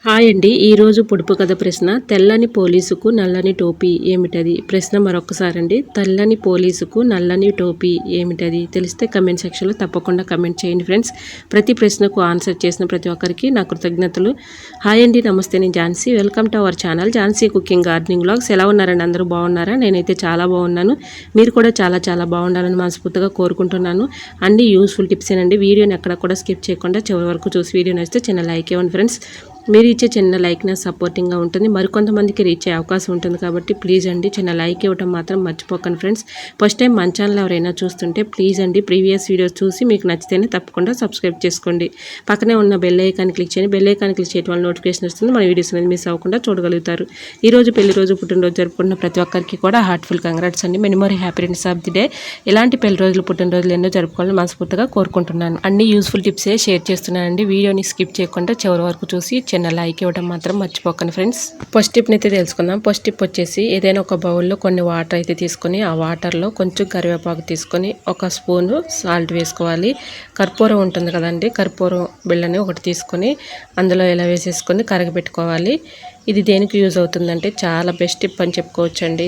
Hi అండి. ఈరోజు పొడుపు కథ ప్రశ్న. తెల్లని పోలీసుకు నల్లని టోపీ ఏమిటది? ప్రశ్న మరొకసారండి. తెల్లని పోలీసుకు నల్లని టోపీ ఏమిటది? తెలిస్తే కమెంట్ సెక్షన్లో తప్పకుండా కమెంట్ చేయండి ఫ్రెండ్స్. ప్రతి ప్రశ్నకు ఆన్సర్ చేసిన ప్రతి ఒక్కరికి నా కృతజ్ఞతలు. హాయ్ అండి, నమస్తే. నేను Jhansi. Welcome to our channel Jhansi cooking gardening vlogs. ఎలా ఉన్నారండి? అందరూ బాగున్నారా? నేనైతే చాలా బాగున్నాను. మీరు కూడా చాలా బాగుండాలని మనస్ఫూర్తిగా కోరుకుంటున్నాను. అన్ని యూస్ఫుల్ టిప్సేనండి. వీడియోని ఎక్కడ కూడా స్కిప్ చేయకుండా చివరి వరకు చూసి వీడియో నచ్చితే చిన్న లైక్ ఇవ్వండి ఫ్రెండ్స్. మీరు ఇచ్చే చిన్న లైక్ నా సపోర్టింగ్గా ఉంటుంది, మరికొంతమందికి రీచ్ అయ్యే అవకాశం ఉంటుంది కాబట్టి ప్లీజ్ అండి చిన్న లైక్ ఇవ్వడం మాత్రం మర్చిపోకండి ఫ్రెండ్స్. ఫస్ట్ టైం మన ఛానల్ ఎవరైనా చూస్తుంటే ప్లీజ్ అండి ప్రీవియస్ వీడియోస్ చూసి మీకు నచ్చితేనే తప్పకుండా సబ్స్క్రైబ్ చేసుకోండి. పక్కనే ఉన్న బెల్ ఐకాన్ క్లిక్ చేయండి. బెల్ ఐకాన్ క్లిక్ చేయడం వల్ల నోటిఫికేషన్ వస్తుంది, మన వీడియోస్ అనేది మిస్ అవ్వకుండా చూడగలుగుతారు. ఈరోజు పెళ్లి రోజు పుట్టినరోజు జరుపుకున్న ప్రతి ఒక్కరికి కూడా హార్ట్ఫుల్ కంగ్రాట్స్ అండి. Many more happy returns of the day. ఇలాంటి పెళ్లి రోజులు పుట్టినరోజులు ఎన్నో జరుపుకోవాలని మనస్ఫూర్తిగా కోరుకుంటున్నాను. అన్ని యూస్ఫుల్ టిప్సే షేర్ చేస్తున్నానండి. వీడియోని స్కిప్ చేయకుండా చివరి వరకు చూసి చిన్న లైక్ ఇవ్వడం మాత్రం మర్చిపోకండి ఫ్రెండ్స్. ఫస్ట్ టిప్ అయితే తెలుసుకుందాం. ఫస్ట్ టిప్ వచ్చేసి ఏదైనా ఒక బౌల్లో కొన్ని వాటర్ అయితే తీసుకొని ఆ వాటర్లో కొంచెం కరివేపాకు తీసుకొని ఒక స్పూను సాల్ట్ వేసుకోవాలి. కర్పూరం ఉంటుంది కదండి, కర్పూరం బిళ్ళని ఒకటి తీసుకొని అందులో ఇలా వేసేసుకొని కరగబెట్టుకోవాలి. ఇది దేనికి యూజ్ అవుతుందంటే చాలా బెస్ట్ టిప్ అని చెప్పుకోవచ్చండి.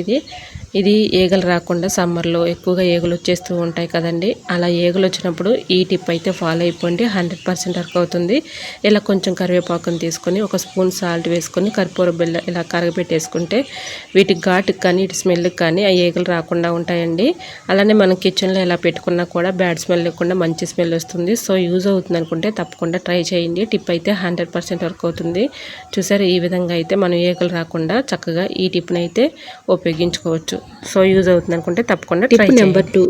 ఇది ఈగలు రాకుండా సమ్మర్లో ఎక్కువగా ఈగలు వచ్చేస్తూ ఉంటాయి కదండి, అలా ఈగలు వచ్చినప్పుడు ఈ టిప్ అయితే ఫాలో అయిపోండి. 100% వర్క్ అవుతుంది. ఇలా కొంచెం కరివేపాకుని తీసుకొని ఒక స్పూన్ సాల్ట్ వేసుకొని కర్పూర బిళ్ళ ఇలా కరగబెట్టేసుకుంటే వీటి ఘాటుకి కానీ ఇటు స్మెల్కి కానీ ఆ ఈగలు రాకుండా ఉంటాయండి. అలానే మనం కిచెన్లో ఇలా పెట్టుకున్నా కూడా బ్యాడ్ స్మెల్ లేకుండా మంచి స్మెల్ వస్తుంది. సో యూజ్ అవుతుంది అనుకుంటే తప్పకుండా ట్రై చేయండి. టిప్ అయితే 100% వర్క్ అవుతుంది. చూసారు, ఈ విధంగా అయితే మనం ఈగలు రాకుండా చక్కగా ఈ టిప్ని అయితే ఉపయోగించుకోవచ్చు. సో యూజ్ అవుతుంది అనుకుంటే తప్పకుండా ట్రై చేయండి. నెంబర్ 2,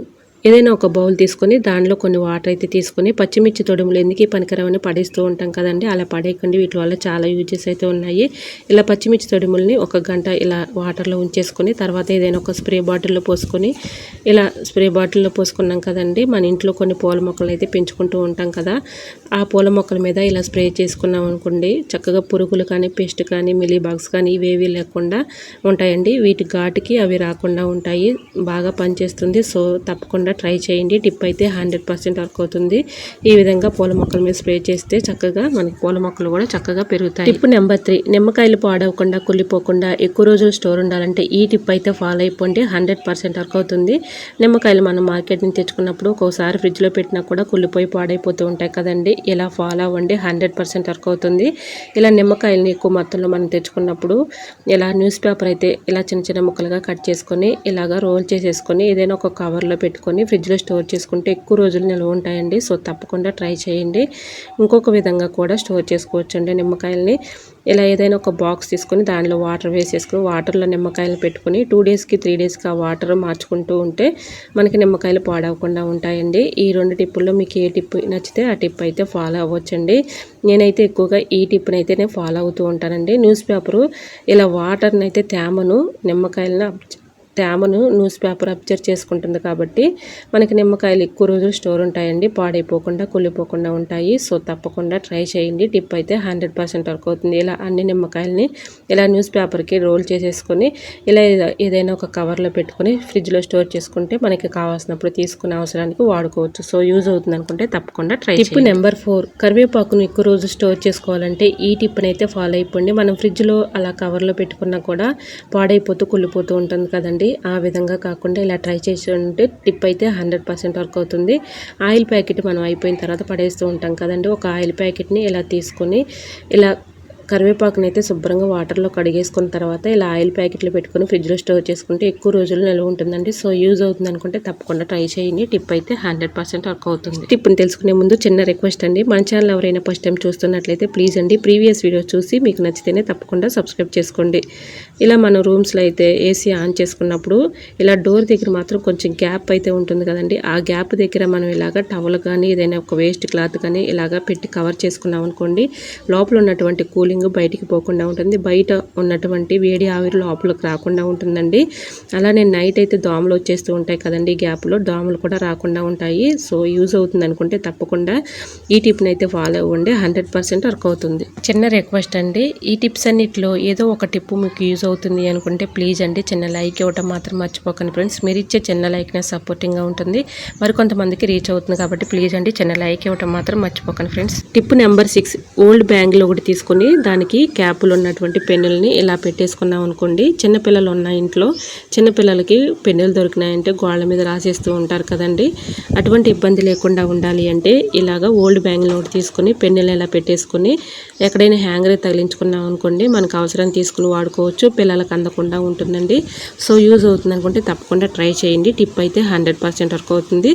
ఏదైనా ఒక బౌల్ తీసుకొని దానిలో కొన్ని వాటర్ అయితే తీసుకొని పచ్చిమిర్చి తొడుములు ఎందుకు పనికిరావని పడేస్తూ ఉంటాం కదండి, అలా పడేయకండి. వీటి వల్ల చాలా యూజెస్ అయితే ఉన్నాయి. ఇలా పచ్చిమిర్చి తొడుముల్ని 1 గంట ఇలా వాటర్లో ఉంచేసుకొని తర్వాత ఏదైనా ఒక స్ప్రే బాటిల్లో పోసుకొని ఇలా స్ప్రే బాటిల్లో పోసుకున్నాం కదండి, మన ఇంట్లో కొన్ని పూల మొక్కలు అయితే పెంచుకుంటూ ఉంటాం కదా, ఆ పూల మొక్కల మీద ఇలా స్ప్రే చేసుకున్నాం అనుకోండి, చక్కగా పురుగులు కానీ పెస్ట్ కానీ మిలీ బాగ్స్ కానీ ఇవేవి లేకుండా ఉంటాయండి. వీటి ఘాటుకి అవి రాకుండా ఉంటాయి. బాగా పనిచేస్తుంది. సో తప్పకుండా ట్రై చేయండి. టిప్ అయితే 100% వర్క్ అవుతుంది. ఈ విధంగా పూల మొక్కల మీద స్ప్రే చేస్తే చక్కగా మనకి పూల మొక్కలు కూడా చక్కగా పెరుగుతాయి. టిప్ నెంబర్ 3, నిమ్మకాయలు పాడవకుండా కుళ్ళిపోకుండా ఎక్కువ రోజులు స్టోర్ ఉండాలంటే ఈ టిప్ అయితే ఫాలో అయిపోండి. 100% వర్క్ అవుతుంది. నిమ్మకాయలు మనం మార్కెట్ నుంచి తెచ్చుకున్నప్పుడు ఒక్కోసారి ఫ్రిడ్జ్లో పెట్టినా కూడా కుళ్ళిపోయి పాడైపోతూ ఉంటాయి కదండి, ఇలా ఫాలో అవ్వండి. 100% వర్క్ అవుతుంది. ఇలా నిమ్మకాయలని ఎక్కువ మొత్తంలో మనం తెచ్చుకున్నప్పుడు ఇలా న్యూస్ పేపర్ అయితే ఇలా చిన్న ముక్కలుగా కట్ చేసుకొని ఇలాగా రోల్ చేసేసుకొని ఏదైనా ఒక కవర్లో పెట్టుకొని ఫ్రిడ్జ్లో స్టోర్ చేసుకుంటే ఎక్కువ రోజులు నిల్వ ఉంటాయండి. సో తప్పకుండా ట్రై చేయండి. ఇంకొక విధంగా కూడా స్టోర్ చేసుకోవచ్చు అండి నిమ్మకాయలని. ఇలా ఏదైనా ఒక బాక్స్ తీసుకొని దానిలో వాటర్ వేసేసుకుని వాటర్లో నిమ్మకాయలు పెట్టుకొని 2 డేస్కి 3 డేస్కి ఆ వాటర్ మార్చుకుంటూ ఉంటే మనకి నిమ్మకాయలు పాడవకుండా ఉంటాయండి. ఈ 2 టిప్పుల్లో మీకు ఏ టిప్ నచ్చితే ఆ టిప్ అయితే ఫాలో అవ్వచ్చండి. నేనైతే ఎక్కువగా ఈ టిప్ని అయితే నేను ఫాలో అవుతూ ఉంటానండి. న్యూస్ పేపరు ఇలా వాటర్ని అయితే తేమను న్యూస్ పేపర్ అబ్జర్వ్ చేసుకుంటుంది కాబట్టి మనకి నిమ్మకాయలు ఎక్కువ రోజులు స్టోర్ ఉంటాయండి, పాడైపోకుండా కుళ్ళిపోకుండా ఉంటాయి. సో తప్పకుండా ట్రై చేయండి. టిప్ అయితే 100% వర్క్ అవుతుంది. ఇలా అన్ని నిమ్మకాయలని ఇలా న్యూస్ పేపర్కి రోల్ చేసేసుకొని ఇలా ఏదైనా ఒక కవర్లో పెట్టుకొని ఫ్రిడ్జ్లో స్టోర్ చేసుకుంటే మనకి కావాల్సినప్పుడు తీసుకునే అవసరానికి వాడుకోవచ్చు. సో యూజ్ అవుతుంది అనుకుంటే తప్పకుండా ట్రై చేయండి. టిప్ నెంబర్ 4, కరివేపాకును ఎక్కువ రోజు స్టోర్ చేసుకోవాలంటే ఈ టిప్ని అయితే ఫాలో అయిపోండి. మనం ఫ్రిడ్జ్లో అలా కవర్లో పెట్టుకున్నా కూడా పాడైపోతూ కుళ్ళిపోతూ ఉంటుంది కదండి, ఆ విధంగా కాకుండా ఇలా ట్రై చేసి ఉంటే టిప్ అయితే 100% వర్క్ అవుతుంది. ఆయిల్ ప్యాకెట్ మనం అయిపోయిన తర్వాత పడేస్తూ ఉంటాం కదండి, ఒక ఆయిల్ ప్యాకెట్ని ఇలా తీసుకొని ఇలా కరివేపాకుని అయితే శుభ్రంగా వాటర్లో కడిగేసుకున్న తర్వాత ఇలా ఆయిల్ ప్యాకెట్లు పెట్టుకొని ఫ్రిడ్జ్లో స్టోర్ చేసుకుంటే ఎక్కువ రోజులు నిల్వ ఉంటుందండి. సో యూజ్ అవుతుంది అనుకుంటే తప్పకుండా ట్రై చేయండి. టిప్ అయితే 100% వర్క్ అవుతుంది. టిప్ని తెలుసుకునే ముందు చిన్న రిక్వెస్ట్ అండి, మన ఛానల్ ఎవరైనా ఫస్ట్ టైం చూస్తున్నట్లయితే ప్లీజ్ అండి ప్రీవియస్ వీడియో చూసి మీకు నచ్చితేనే తప్పకుండా సబ్స్క్రైబ్ చేసుకోండి. ఇలా మన రూమ్స్లో అయితే ఏసీ ఆన్ చేసుకున్నప్పుడు ఇలా డోర్ దగ్గర మాత్రం కొంచెం గ్యాప్ అయితే ఉంటుంది కదండి, ఆ గ్యాప్ దగ్గర మనం ఇలాగ టవల్ కానీ ఏదైనా ఒక వేస్ట్ క్లాత్ కానీ ఇలాగ పెట్టి కవర్ చేసుకున్నాం అనుకోండి, లోపల ఉన్నటువంటి కూలింగ్ బయటికి పోకుండా ఉంటుంది, బయట ఉన్నటువంటి వేడి ఆవిరి లోపలికి రాకుండా ఉంటుందండి. అలానే నైట్ అయితే దోమలు వచ్చేస్తూ ఉంటాయి కదండి, గ్యాప్లో దోమలు కూడా రాకుండా ఉంటాయి. సో యూజ్ అవుతుంది అనుకుంటే తప్పకుండా ఈ టిప్ని అయితే ఫాలో అవ్వండి. 100% వర్క్ అవుతుంది. చిన్న రిక్వెస్ట్ అండి, ఈ టిప్స్ అన్నిటిలో ఏదో ఒక టిప్ మీకు యూజ్ అవుతుంది అనుకుంటే ప్లీజ్ అండి చిన్న లైక్ ఇవ్వడం మాత్రం మర్చిపోకండి ఫ్రెండ్స్. మీరు ఇచ్చే చిన్న లైక్ నా సపోర్టింగ్గా ఉంటుంది, మరికొంతమందికి రీచ్ అవుతుంది కాబట్టి ప్లీజ్ అండి చిన్న లైక్ ఇవ్వడం మాత్రం మర్చిపోకండి friends. Tip number 6, old bangle ఒకటి తీసుకొని దానికి క్యాపులు ఉన్నటువంటి పెన్నుల్ని ఇలా పెట్టేసుకున్నాం అనుకోండి. చిన్నపిల్లలు ఉన్న ఇంట్లో చిన్నపిల్లలకి పెన్నులు దొరికినాయంటే గోళ్ళ మీద రాసేస్తూ ఉంటారు కదండి. అటువంటి ఇబ్బంది లేకుండా ఉండాలి అంటే ఇలాగ ఓల్డ్ బ్యాంగిల్ నోట్ తీసుకొని పెన్నులు ఇలా పెట్టేసుకొని ఎక్కడైనా హ్యాంగర్ తగిలించుకున్నాం అనుకోండి, మనకు అవసరాన్ని తీసుకుని వాడుకోవచ్చు. పిల్లలకు అందకుండా ఉంటుందండి. సో యూజ్ అవుతుంది అనుకుంటే తప్పకుండా ట్రై చేయండి. టిప్ అయితే 100% వర్క్ అవుతుంది.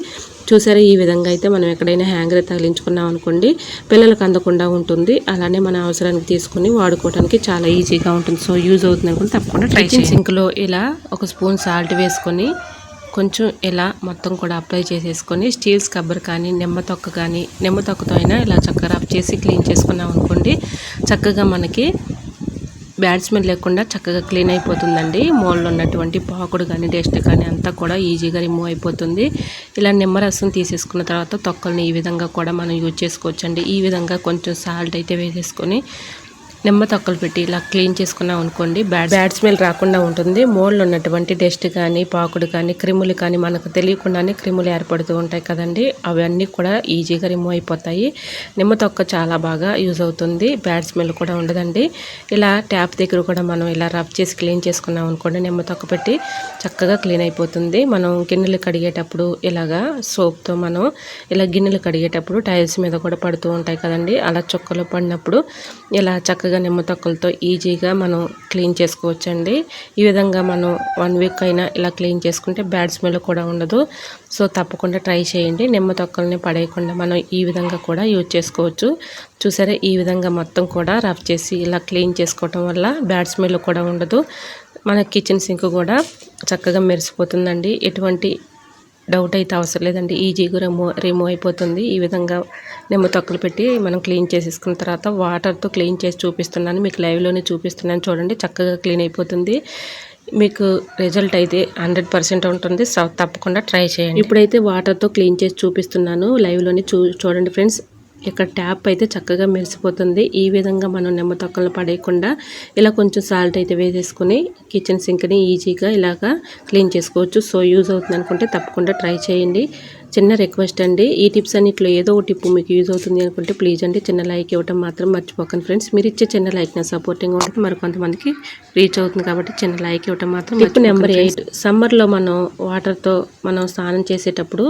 చూసారా, ఈ విధంగా అయితే మనం ఎక్కడైనా హ్యాంగర్ తగిలించుకున్నాం అనుకోండి, పిల్లలకు అందకుండా ఉంటుంది. అలానే మన అవసరానికి తీసుకుని వాడుకోవడానికి చాలా ఈజీగా ఉంటుంది. సో యూజ్ అవుతుంది అనుకుంటే తప్పకుండా ట్రై చేయండి. సింక్లో ఇలా ఒక స్పూన్ సాల్ట్ వేసుకొని కొంచెం ఇలా మొత్తం కూడా అప్లై చేసేసుకొని స్టీల్ స్క్రబ్బర్ కానీ నిమ్మ తొక్కతో అయినా ఇలా చక్కగా రబ్ చేసి క్లీన్ చేసుకున్నాం అనుకోండి, చక్కగా మనకి బ్యాడ్ స్మెల్ లేకుండా చక్కగా క్లీన్ అయిపోతుందండి. మోల్లో ఉన్నటువంటి పాకుడు కానీ డస్ట్ కానీ అంతా కూడా ఈజీగా రిమూవ్ అయిపోతుంది. ఇలా నిమ్మరసం తీసేసుకున్న తర్వాత తొక్కల్ని ఈ విధంగా కూడా మనం యూజ్ చేసుకోవచ్చండి. ఈ విధంగా కొంచెం సాల్ట్ అయితే వేసేసుకొని నిమ్మ తొక్కలు పెట్టి ఇలా క్లీన్ చేసుకున్నాం అనుకోండి, బ్యాడ్ స్మెల్ రాకుండా ఉంటుంది. మోల్లో ఉన్నటువంటి డస్ట్ కానీ పాకుడు కానీ క్రిములు కానీ మనకు తెలియకుండానే క్రిములు ఏర్పడుతూ ఉంటాయి కదండి, అవన్నీ కూడా ఈజీగా రిమూవ్ అయిపోతాయి. నిమ్మ తొక్క చాలా బాగా యూజ్ అవుతుంది. బ్యాడ్ స్మెల్ కూడా ఉండదండి. ఇలా ట్యాప్ దగ్గర కూడా మనం ఇలా రబ్ చేసి క్లీన్ చేసుకున్నాం అనుకోండి, నిమ్మ తొక్క పెట్టి చక్కగా క్లీన్ అయిపోతుంది. మనం గిన్నెలు కడిగేటప్పుడు ఇలాగా సోప్తో మనం ఇలా గిన్నెలు కడిగేటప్పుడు టైల్స్ మీద కూడా పడుతూ ఉంటాయి కదండి, అలా చుక్కలు పడినప్పుడు ఇలా చక్కగా నిమ్మ తొక్కలతో ఈజీగా మనం క్లీన్ చేసుకోవచ్చండి. ఈ విధంగా మనం 1 వీక్ అయినా ఇలా క్లీన్ చేసుకుంటే బ్యాడ్ స్మెల్ కూడా ఉండదు. సో తప్పకుండా ట్రై చేయండి. నిమ్మ తొక్కల్ని పడేయకుండా మనం ఈ విధంగా కూడా యూజ్ చేసుకోవచ్చు. చూసారా, ఈ విధంగా మొత్తం కూడా రబ్ చేసి ఇలా క్లీన్ చేసుకోవటం వల్ల బ్యాడ్ స్మెల్ కూడా ఉండదు. మన కిచెన్ సింక్ కూడా చక్కగా మెరిసిపోతుందండి. ఎటువంటి డౌట్ అయితే అవసరం లేదండి, ఈజీగా రిమూవ్ అయిపోతుంది. ఈ విధంగా నిమ్మ తొక్కలు పెట్టి మనం క్లీన్ చేసేసుకున్న తర్వాత వాటర్తో క్లీన్ చేసి చూపిస్తున్నాను, మీకు లైవ్లోనే చూపిస్తున్నాను. చూడండి, చక్కగా క్లీన్ అయిపోతుంది. మీకు రిజల్ట్ అయితే 100% ఉంటుంది. సో తప్పకుండా ట్రై చేయండి. ఇప్పుడైతే వాటర్తో క్లీన్ చేసి చూపిస్తున్నాను, లైవ్లోనే చూడండి ఫ్రెండ్స్. ఇక్కడ ట్యాప్ అయితే చక్కగా మెరిసిపోతుంది. ఈ విధంగా మనం నిమ్మ తొక్కలు పడేయకుండా ఇలా కొంచెం సాల్ట్ అయితే వేసేసుకుని కిచెన్ సింక్ని ఈజీగా ఇలాగా క్లీన్ చేసుకోవచ్చు. సో యూజ్ అవుతుంది అనుకుంటే తప్పకుండా ట్రై చేయండి. చిన్న రిక్వెస్ట్ అండి, ఈ టిప్స్ అన్నిట్లో ఏదో ఒక టిప్ మీకు యూజ్ అవుతుంది అనుకుంటే ప్లీజ్ అండి చిన్న లైక్ ఇవ్వడం మాత్రం మర్చిపోకండి ఫ్రెండ్స్. మీరు ఇచ్చే చిన్న లైక్ నా సపోర్టింగ్ ఉంటుంది, మరి కొంతమందికి రీచ్ అవుతుంది కాబట్టి చిన్న లైక్ ఇవ్వడం మాత్రం. టిప్ నెంబర్ 8, సమ్మర్లో మనం వాటర్తో మనం స్నానం చేసేటప్పుడు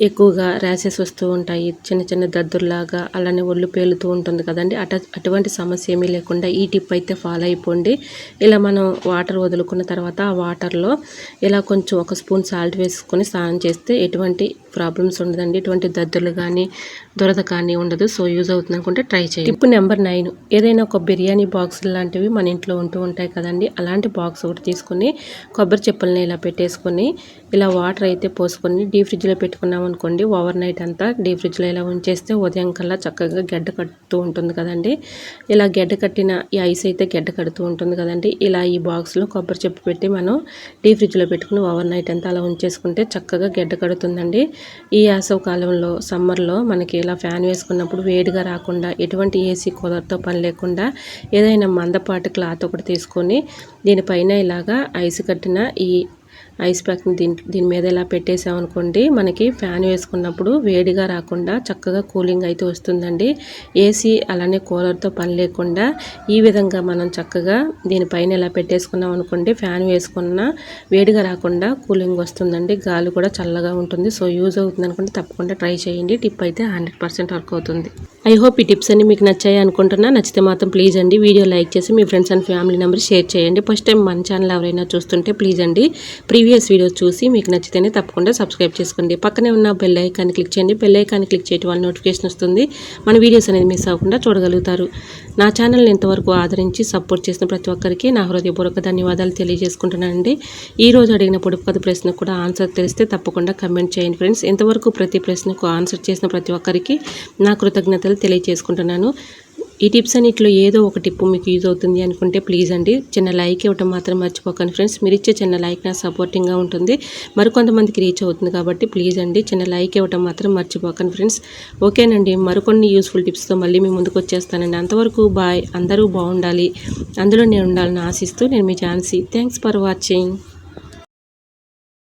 ఎక్కువగా ర్యాషెస్ వస్తూ ఉంటాయి, చిన్న చిన్న దద్దుర్లాగా, అలానే ఒళ్ళు పేలుతూ ఉంటుంది కదండి. అటువంటి సమస్య ఏమీ లేకుండా ఈ టిప్ అయితే ఫాలో అయిపోండి. ఇలా మనం వాటర్ వదులుకున్న తర్వాత ఆ వాటర్లో ఇలా కొంచెం ఒక స్పూన్ సాల్ట్ వేసుకొని స్నానం చేస్తే ఎటువంటి ప్రాబ్లమ్స్ ఉండదండి, ఎటువంటి దద్దుర్లు కానీ దురద కానీ ఉండదు. సో యూజ్ అవుతుంది అనుకుంటే ట్రై చేయండి. టిప్ నెంబర్ 9, ఏదైనా ఒక బిర్యానీ బాక్స్ లాంటివి మన ఇంట్లో ఉంటూ ఉంటాయి కదండి, అలాంటి బాక్స్ ఒకటి తీసుకొని కొబ్బరి చెప్పుల్ని ఇలా పెట్టేసుకొని ఇలా వాటర్ అయితే పోసుకొని డీప్ ఫ్రిడ్జ్లో పెట్టుకున్నాం అనుకోండి, ఓవర్ నైట్ అంతా డీప్ ఫ్రిడ్జ్లో ఇలా ఉంచేస్తే ఉదయం కల్లా చక్కగా గడ్డ కడుతూ ఉంటుంది కదండి. ఇలా గడ్డ కట్టిన ఈ ఐస్ అయితే గడ్డ కడుతూ ఉంటుంది కదండి. ఇలా ఈ బాక్స్లో కొబ్బరి చెప్పు పెట్టి మనం డీప్ ఫ్రిడ్జ్లో పెట్టుకుని ఓవర్ నైట్ అంతా అలా ఉంచేసుకుంటే చక్కగా గడ్డ కడుతుందండి. ఈ వేసవి కాలంలో సమ్మర్లో మనకి ఇలా ఫ్యాన్ వేసుకున్నప్పుడు వేడిగా రాకుండా ఎటువంటి ఏసీ కూలర్తో పని లేకుండా ఏదైనా మందపాటి క్లాత్ ఒకటి తీసుకొని దీనిపైన ఇలాగా ఐస్ కట్టిన ఈ ఐస్ ప్యాక్ని దీని మీద ఇలా పెట్టేసామనుకోండి, మనకి ఫ్యాన్ వేసుకున్నప్పుడు వేడిగా రాకుండా చక్కగా కూలింగ్ అయితే వస్తుందండి. ఏసీ అలానే కూలర్తో పని లేకుండా ఈ విధంగా మనం చక్కగా దీనిపైన ఇలా పెట్టేసుకున్నాం అనుకోండి, ఫ్యాన్ వేసుకున్న వేడిగా రాకుండా కూలింగ్ వస్తుందండి, గాలి కూడా చల్లగా ఉంటుంది. సో యూజ్ అవుతుంది అనుకుంటే తప్పకుండా ట్రై చేయండి. టిప్ అయితే 100% వర్క్ అవుతుంది. ఐ హోప్ ఈ టిప్స్ అన్ని మీకు నచ్చాయి అనుకుంటున్నా. నచ్చితే మాత్రం ప్లీజ్ అండి వీడియో లైక్ చేసి మీ friends and family members share చేయండి. ఫస్ట్ టైం మన ఛానల్ ఎవరైనా చూస్తుంటే ప్లీజ్ అండి ప్రీవియస్ వీడియోస్ చూసి మీకు నచ్చితేనే తప్పకుండా సబ్స్క్రైబ్ చేసుకోండి. పక్కనే ఉన్న బెల్ ఐకాన్ని క్లిక్ చేయండి. బెల్ ఐకాన్ని క్లిక్ చేయడం వల్ల నోటిఫికేషన్ వస్తుంది, మన వీడియోస్ అనేది మిస్ అవ్వకుండా చూడగలుగుతారు. నా ఛానల్ని ఇంతవరకు ఆదరించి సపోర్ట్ చేసిన ప్రతి ఒక్కరికి నా హృదయపూర్వక ధన్యవాదాలు తెలియజేసుకుంటున్నానండి. ఈ రోజు అడిగిన పొడుపు కథ ప్రశ్నకు కూడా ఆన్సర్ తెలిస్తే తప్పకుండా కమెంట్ చేయండి ఫ్రెండ్స్. ఇంతవరకు ప్రతి ప్రశ్నకు ఆన్సర్ చేసిన ప్రతి ఒక్కరికి నా కృతజ్ఞతలు తెలియజేసుకుంటున్నాను. ఈ టిప్స్ అన్నిట్లో ఏదో ఒక టిప్ మీకు యూజ్ అవుతుంది అనుకుంటే ప్లీజ్ అండి చిన్న లైక్ ఇవ్వటం మాత్రం మర్చిపోకండి ఫ్రెండ్స్. మీరు ఇచ్చే చిన్న లైక్ నాకు సపోర్టింగ్గా ఉంటుంది, మరికొంతమందికి రీచ్ అవుతుంది కాబట్టి ప్లీజ్ అండి చిన్న లైక్ ఇవ్వటం మాత్రం మర్చిపోకండి ఫ్రెండ్స్. ఓకేనండి, మరికొన్ని యూస్ఫుల్ టిప్స్తో మళ్ళీ మీ ముందుకు వచ్చేస్తానండి. అంతవరకు బాయ్. అందరూ బాగుండాలి, అందులో నేను ఉండాలని ఆశిస్తూ నేను మీ ఝాన్సీ. Thanks for watching.